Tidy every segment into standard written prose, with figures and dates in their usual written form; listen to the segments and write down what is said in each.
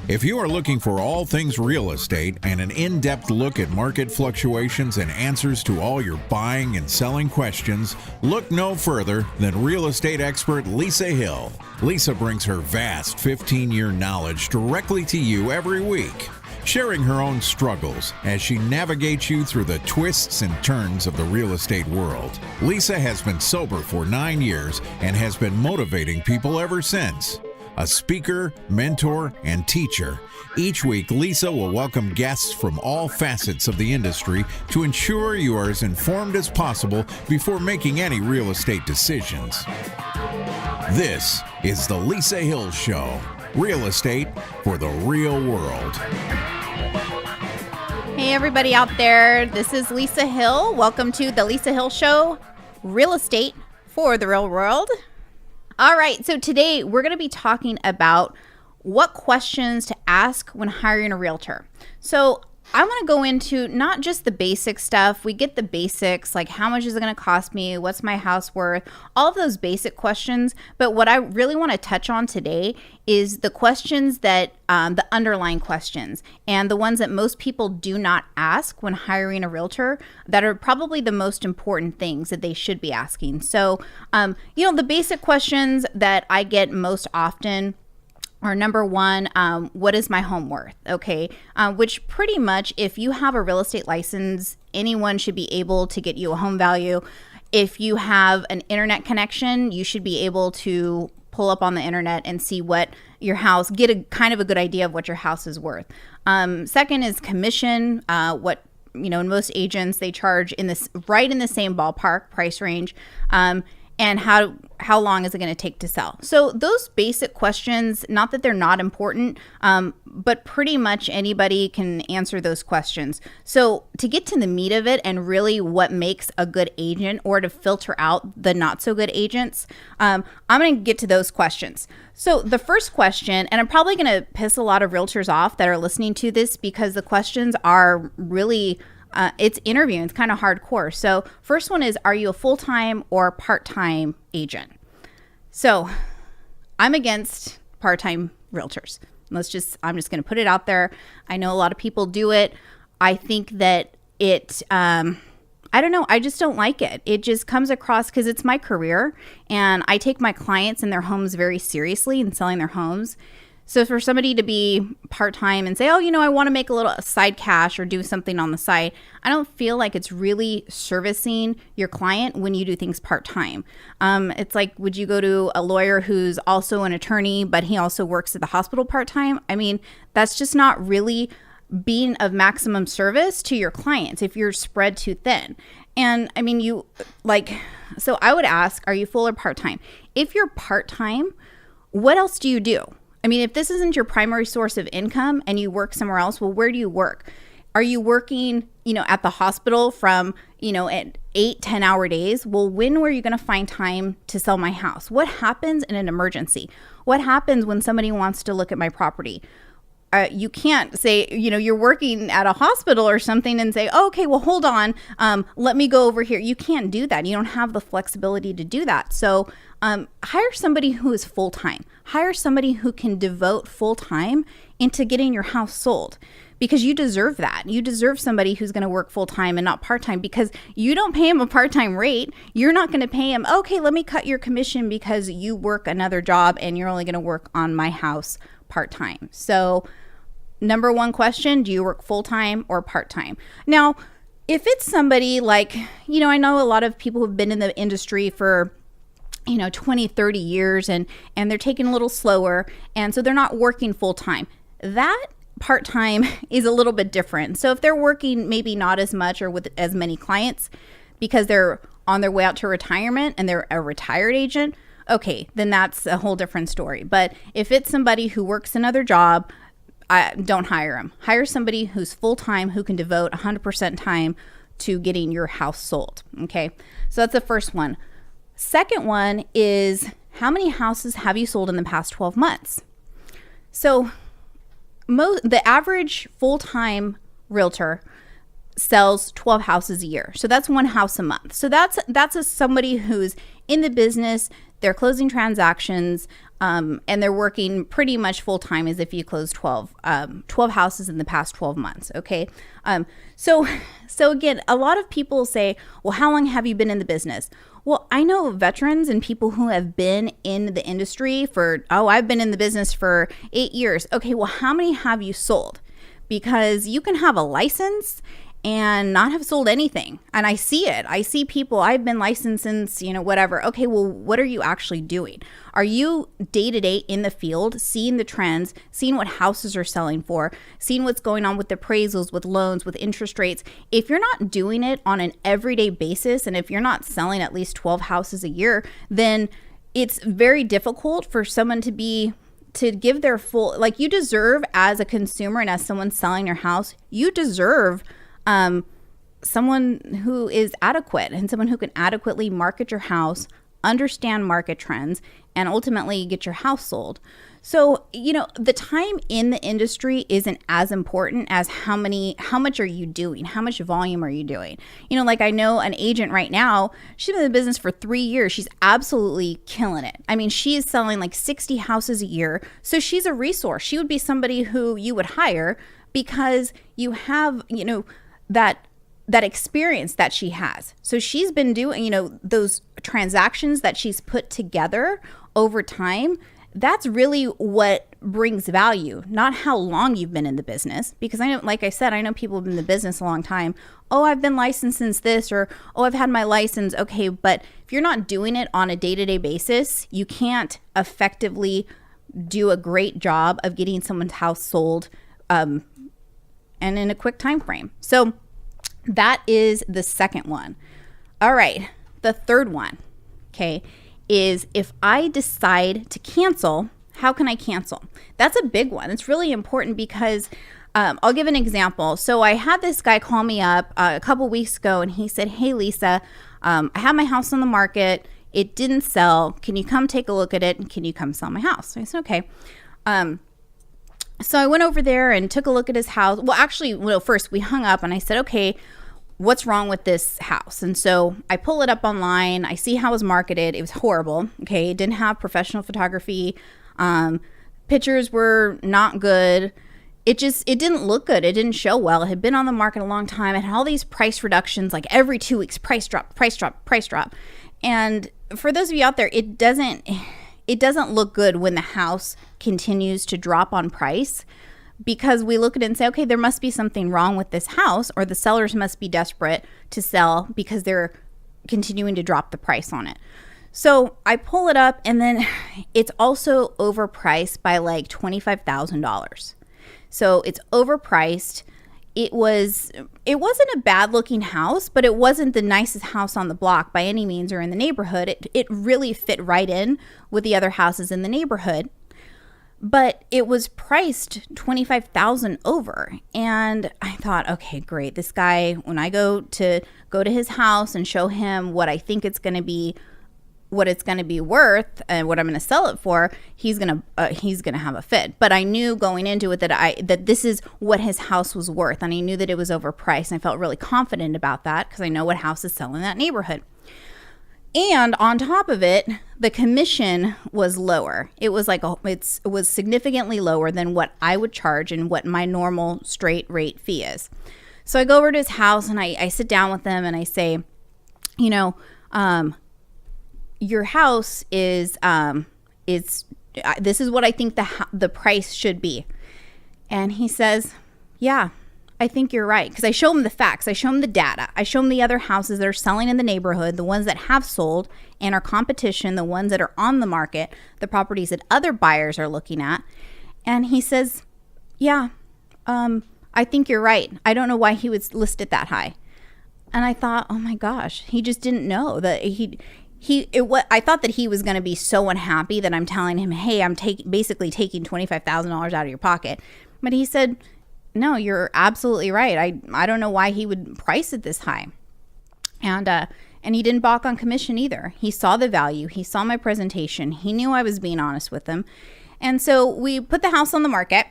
If you are looking for all things real estate and an in-depth look at market fluctuations and answers to all your buying and selling questions, look no further than real estate expert Lisa Hill. Lisa brings her vast 15-year knowledge directly to you every week, sharing her own struggles as she navigates you through the twists and turns of the real estate world. Lisa has been sober for 9 years and has been motivating people ever since. A speaker, mentor, and teacher, each week Lisa will welcome guests from all facets of the industry to ensure you are as informed as possible before making any real estate decisions. This is the Lisa Hill Show, real estate for the real world. Hey everybody out there, this is Lisa Hill. Welcome to the Lisa Hill Show, real estate for the real world. All right, so today we're going to be talking about what questions to ask when hiring a realtor. So I want to go into not just the basic stuff. We get the basics, like how much is it going to cost me? What's my house worth? All of those basic questions. But what I really want to touch on today is the questions that, the underlying questions, and the ones that most people do not ask when hiring a realtor that are probably the most important things that they should be asking. So, the basic questions that I get most often are number one, what is my home worth? Okay, which pretty much if you have a real estate license, anyone should be able to get you a home value. If you have an internet connection, you should be able to pull up on the internet and see what your house, get a kind of a good idea of what your house is worth. Second is commission, in most agents, they charge right in the same ballpark price range. And how long is it going to take to sell? So those basic questions, not that they're not important, but pretty much anybody can answer those questions. So to get to the meat of it and really what makes a good agent, or to filter out the not so good agents, I'm going to get to those questions. So the first question, and I'm probably going to piss a lot of realtors off that are listening to this because the questions are really it's interviewing. It's kind of hardcore. So first one is, are you a full-time or part-time agent? So I'm against part-time realtors. I'm just going to put it out there. I know a lot of people do it. I think that I don't know. I just don't like it. It just comes across, because it's my career and I take my clients and their homes very seriously in selling their homes. So for somebody to be part-time and say, I want to make a little side cash or do something on the side, I don't feel like it's really servicing your client when you do things part-time. It's like, would you go to a lawyer who's also an attorney, but he also works at the hospital part-time? I mean, that's just not really being of maximum service to your clients if you're spread too thin. And I mean, so I would ask, are you full or part-time? If you're part-time, what else do you do? I mean, if this isn't your primary source of income and you work somewhere else, well, where do you work? Are you working, at the hospital from, at 8-10 hour days? Well, when were you going to find time to sell my house? What happens in an emergency? What happens when somebody wants to look at my property? You can't say, you're working at a hospital or something and say, okay, well, hold on. Let me go over here. You can't do that. You don't have the flexibility to do that. So hire somebody who is full-time. Hire somebody who can devote full-time into getting your house sold, because you deserve that. You deserve somebody who's going to work full-time and not part-time, because you don't pay him a part-time rate. You're not going to pay him, okay, let me cut your commission because you work another job and you're only going to work on my house part-time. So number one question, do you work full-time or part-time? Now, if it's somebody like, I know a lot of people who've been in the industry for 20, 30 years and they're taking a little slower. And so they're not working full time. That part-time is a little bit different. So if they're working maybe not as much or with as many clients because they're on their way out to retirement and they're a retired agent, okay, then that's a whole different story. But if it's somebody who works another job, don't hire them. Hire somebody who's full-time, who can devote 100% time to getting your house sold. Okay. So that's the first one. Second one is, how many houses have you sold in the past 12 months? So the average full-time realtor sells 12 houses a year. So that's one house a month. So that's somebody who's in the business. They're closing transactions. And they're working pretty much full time as if you closed 12 houses in the past 12 months. Okay. So again, a lot of people say, well, how long have you been in the business? Well, I know veterans and people who have been in the industry for, I've been in the business for 8 years. Okay. Well, how many have you sold? Because you can have a license and not have sold anything. And I see it. I see people, I've been licensed since, whatever. Okay, well, what are you actually doing? Are you day to day in the field, seeing the trends, seeing what houses are selling for, seeing what's going on with appraisals, with loans, with interest rates? If you're not doing it on an everyday basis, and if you're not selling at least 12 houses a year, then it's very difficult for someone to give their full, like, you deserve as a consumer and as someone selling your house, you deserve someone who is adequate and someone who can adequately market your house, understand market trends, and ultimately get your house sold. So, the time in the industry isn't as important as how much are you doing? How much volume are you doing? Like, I know an agent right now, she's been in the business for 3 years. She's absolutely killing it. I mean, she is selling like 60 houses a year. So she's a resource. She would be somebody who you would hire because you have, that experience that she has. So she's been doing, those transactions that she's put together over time. That's really what brings value, not how long you've been in the business. Because I know, like I said, I know people have been in the business a long time. Oh, I've been licensed since this, or, oh, I've had my license. Okay, but if you're not doing it on a day-to-day basis, you can't effectively do a great job of getting someone's house sold and in a quick time frame. So that is the second one. All right. The third one, okay, is if I decide to cancel, how can I cancel? That's a big one. It's really important because I'll give an example. So I had this guy call me up a couple weeks ago and he said, hey, Lisa, I have my house on the market. It didn't sell. Can you come take a look at it? And can you come sell my house? So I said, okay. So I went over there and took a look at his house. Well, actually, first we hung up and I said, okay, what's wrong with this house? And so I pull it up online. I see how it was marketed. It was horrible. Okay. It didn't have professional photography. Pictures were not good. It didn't look good. It didn't show well. It had been on the market a long time. It had all these price reductions, like every 2 weeks, price drop, price drop, price drop. And for those of you out there, it doesn't look good when the house continues to drop on price, because we look at it and say, okay, there must be something wrong with this house, or the sellers must be desperate to sell because they're continuing to drop the price on it. So I pull it up and then it's also overpriced by like $25,000. So it's overpriced. It wasn't a bad looking house, but it wasn't the nicest house on the block by any means or in the neighborhood. It really fit right in with the other houses in the neighborhood, but it was priced $25,000 over. And I thought, okay, great. This guy, when I go to his house and show him what I think it's going to be, what it's going to be worth and what I'm going to sell it for, he's going to have a fit. But I knew going into it that this is what his house was worth. And I knew that it was overpriced. And I felt really confident about that because I know what houses sell in that neighborhood. And on top of it, the commission was lower. It was it was significantly lower than what I would charge and what my normal straight rate fee is. So I go over to his house and I sit down with him and I say, your house is this is what I think the price should be. And he says, yeah, I think you're right. Because I show him the facts. I show him the data. I show him the other houses that are selling in the neighborhood, the ones that have sold and are competition, the ones that are on the market, the properties that other buyers are looking at. And he says, yeah, I think you're right. I don't know why he would list it that high. And I thought, oh my gosh, he just didn't know that I thought that he was going to be so unhappy that I'm telling him, hey, I'm basically taking $25,000 out of your pocket. But he said, no, you're absolutely right. I don't know why he would price it this high. And he didn't balk on commission either. He saw the value. He saw my presentation. He knew I was being honest with him. And so we put the house on the market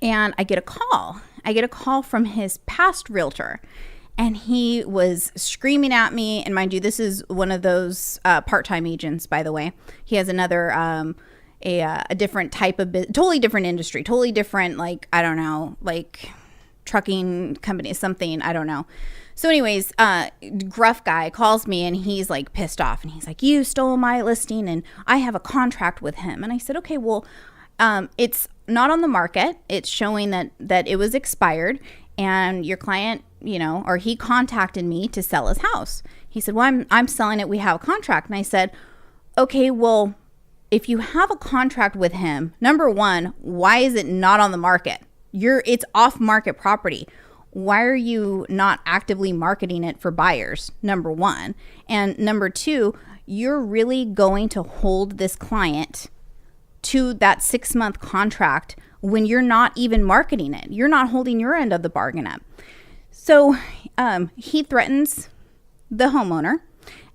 and I get a call. I get a call from his past realtor. And he was screaming at me. And mind you, this is one of those part-time agents, by the way. He has another, a different type of, totally different industry, totally different, like, I don't know, like trucking company, something, I don't know. So anyways, gruff guy calls me and he's like pissed off. And he's like, you stole my listing and I have a contract with him. And I said, okay, well, it's not on the market. It's showing that it was expired. And your client, or he contacted me to sell his house. He said, well, I'm selling it. We have a contract. And I said, okay, well, if you have a contract with him, number one, why is it not on the market? It's off market property. Why are you not actively marketing it for buyers? Number one. And number two, you're really going to hold this client to that 6-month contract when you're not even marketing it. You're not holding your end of the bargain up. So he threatens the homeowner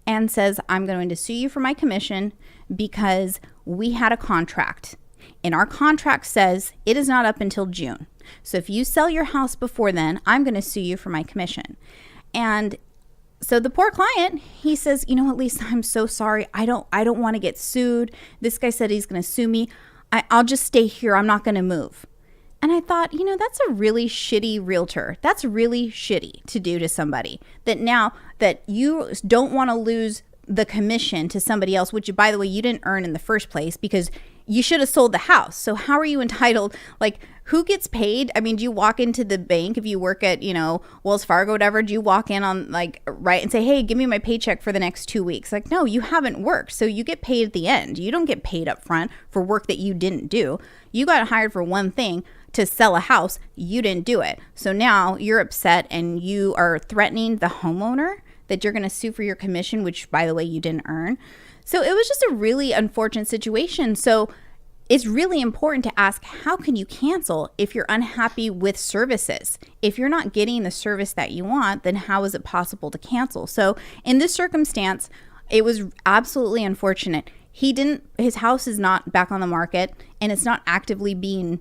and says, I'm going to sue you for my commission because we had a contract. And our contract says it is not up until June. So if you sell your house before then, I'm going to sue you for my commission. And so the poor client, he says, you know what, Lisa, I'm so sorry. I don't want to get sued. This guy said he's going to sue me. I'll just stay here. I'm not going to move. And I thought, that's a really shitty realtor. That's really shitty to do to somebody, that now that you don't want to lose the commission to somebody else, which, by the way, you didn't earn in the first place because you should have sold the house. So how are you entitled? Like, who gets paid? I mean, do you walk into the bank if you work at, Wells Fargo, whatever? Do you walk in on right and say, hey, give me my paycheck for the next 2 weeks? Like, no, you haven't worked. So you get paid at the end. You don't get paid up front for work that you didn't do. You got hired for one thing, to sell a house. You didn't do it. So now you're upset and you are threatening the homeowner that you're going to sue for your commission, which, by the way, you didn't earn. So it was just a really unfortunate situation. So it's really important to ask, how can you cancel if you're unhappy with services? If you're not getting the service that you want, then how is it possible to cancel? So in this circumstance, it was absolutely unfortunate. His house is not back on the market and it's not actively being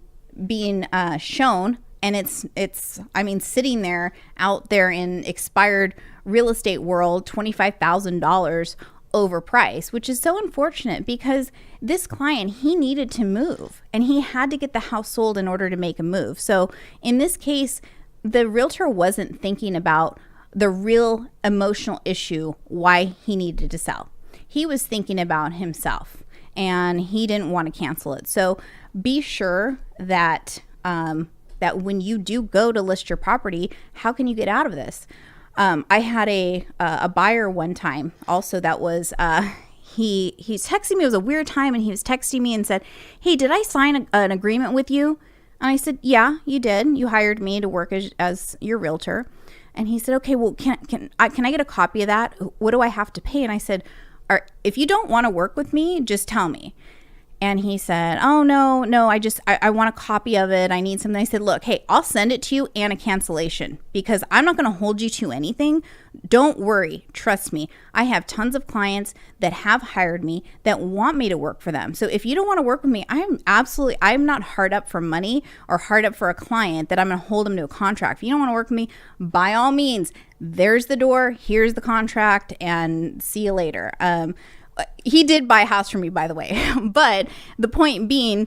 shown. And it's sitting there out there in expired real estate world, $25,000 overpriced, which is so unfortunate because this client, he needed to move and he had to get the house sold in order to make a move. So in this case, the realtor wasn't thinking about the real emotional issue, why he needed to sell. He was thinking about himself and he didn't want to cancel it. So be sure that that when you do go to list your property, how can you get out of this? I had a buyer one time also that was, he's texting me. It was a weird time and he was texting me and said, hey, did I sign an agreement with you? And I said, yeah, you did. You hired me to work as your realtor. And he said, okay, well, can I get a copy of that? What do I have to pay? And I said, if you don't want to work with me, just tell me. And he said, oh, no, I want a copy of it. I need something. I said, look, hey, I'll send it to you and a cancellation because I'm not going to hold you to anything. Don't worry. Trust me. I have tons of clients that have hired me that want me to work for them. So if you don't want to work with me, I'm not hard up for money or hard up for a client that I'm going to hold them to a contract. If you don't want to work with me, by all means, there's the door. Here's the contract and see you later. He did buy a house from me, by the way. But the point being,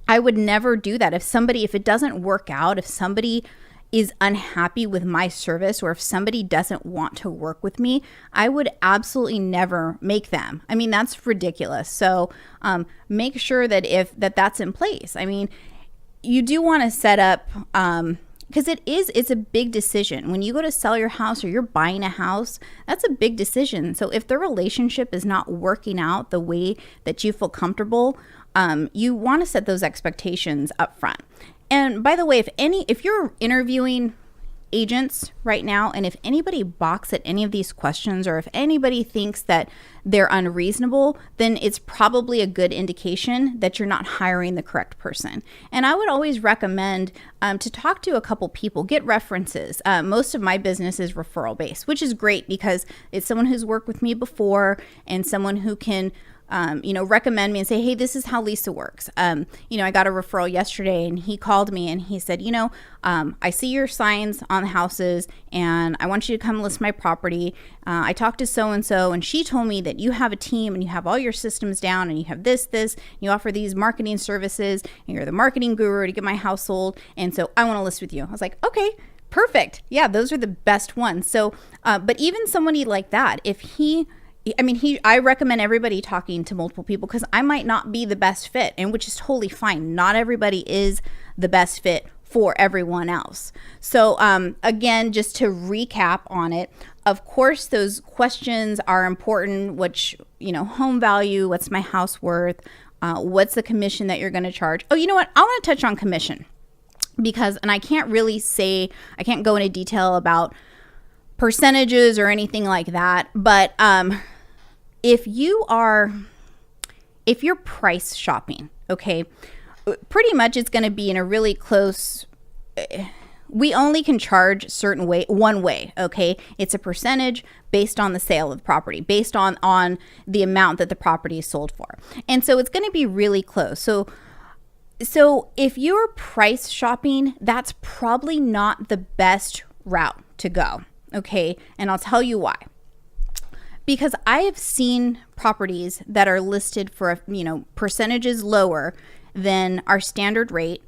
I would never do that. If it doesn't work out, if somebody is unhappy with my service or if somebody doesn't want to work with me, I would absolutely never make them. I mean, that's ridiculous. So make sure that that's in place. I mean, you do want to set up, because it's a big decision. When you go to sell your house or you're buying a house, that's a big decision. So if the relationship is not working out the way that you feel comfortable, you want to set those expectations up front. And by the way, if you're interviewing agents right now, and if anybody balks at any of these questions, or if anybody thinks that they're unreasonable, then it's probably a good indication that you're not hiring the correct person. And I would always recommend to talk to a couple people, get references. Most of my business is referral based, which is great because it's someone who's worked with me before and someone who can recommend me and say, hey, this is how Lisa works. I got a referral yesterday and he called me and he said, I see your signs on the houses and I want you to come list my property. I talked to so-and-so and she told me that you have a team and you have all your systems down and you have this, and you offer these marketing services and you're the marketing guru to get my house sold. And so I want to list with you. I was like, okay, perfect. Yeah, those are the best ones. So, but even somebody like that, I recommend everybody talking to multiple people because I might not be the best fit, and which is totally fine. Not everybody is the best fit for everyone else. So again, just to recap on it, of course, those questions are important, which, home value, what's my house worth, what's the commission that you're going to charge? Oh, you know what? I want to touch on commission because, and I can't go into detail about percentages or anything like that. But if you're price shopping, okay, pretty much it's going to be in a really close, we only can charge one way, okay? It's a percentage based on the sale of the property, based on the amount that the property is sold for. And so it's going to be really close. So if you're price shopping, that's probably not the best route to go. Okay, and I'll tell you why. Because I have seen properties that are listed for, percentages lower than our standard rate.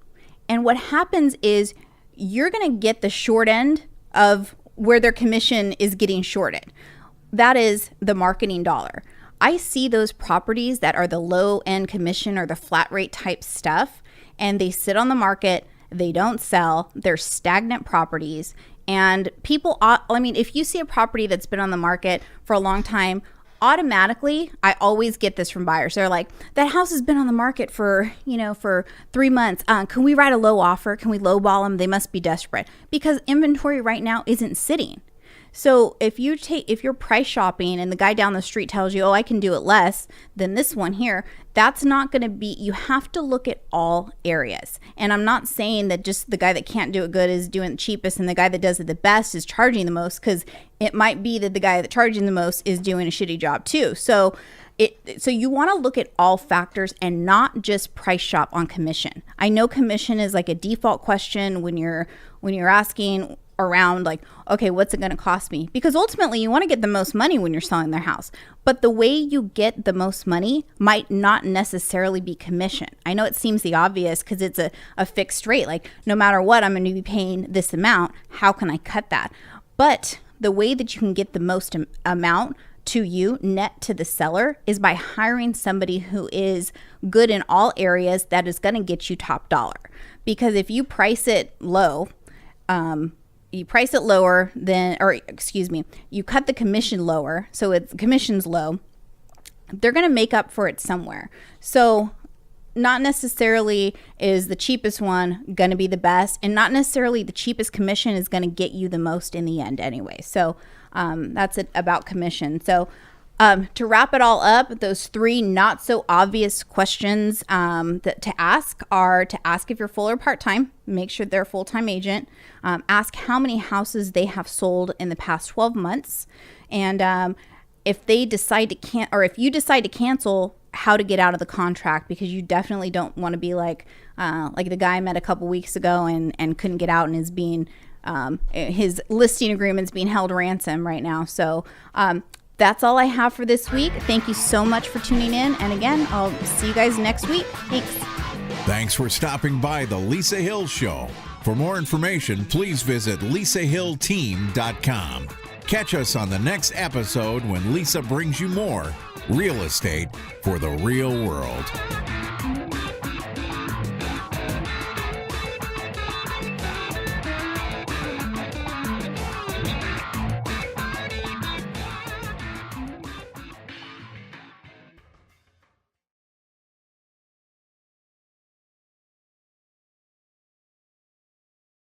And what happens is you're going to get the short end of where their commission is getting shorted. That is the marketing dollar. I see those properties that are the low end commission or the flat rate type stuff, and they sit on the market. They don't sell. They're stagnant properties. And people, if you see a property that's been on the market for a long time, automatically, I always get this from buyers. They're like, that house has been on the market for 3 months. Can we write a low offer? Can we lowball them? They must be desperate because inventory right now isn't sitting. So if you're price shopping and the guy down the street tells you, oh, I can do it less than this one here, that's not going to be, you have to look at all areas. And I'm not saying that just the guy that can't do it good is doing the cheapest and the guy that does it the best is charging the most, because it might be that the guy that's charging the most is doing a shitty job too. So you want to look at all factors and not just price shop on commission. I know commission is like a default question when you're asking around like, okay, what's it going to cost me? Because ultimately you want to get the most money when you're selling their house. But the way you get the most money might not necessarily be commission. I know it seems the obvious because it's a fixed rate. Like no matter what, I'm going to be paying this amount. How can I cut that? But the way that you can get the most amount to you net to the seller is by hiring somebody who is good in all areas that is going to get you top dollar. Because if you price it low, you cut the commission lower, so it's commission's low, they're going to make up for it somewhere. So not necessarily is the cheapest one going to be the best, and not necessarily the cheapest commission is going to get you the most in the end anyway. So that's it about commission. So to wrap it all up, those 3 not so obvious questions to ask are to ask if you're full or part-time, make sure they're a full-time agent, ask how many houses they have sold in the past 12 months, and if they decide to if you decide to cancel, how to get out of the contract, because you definitely don't want to be like the guy I met a couple weeks ago and couldn't get out and is being his listing agreement's being held ransom right now. So that's all I have for this week. Thank you so much for tuning in. And again, I'll see you guys next week. Thanks. Thanks for stopping by the Lisa Hill Show. For more information, please visit lisahillteam.com. Catch us on the next episode when Lisa brings you more real estate for the real world.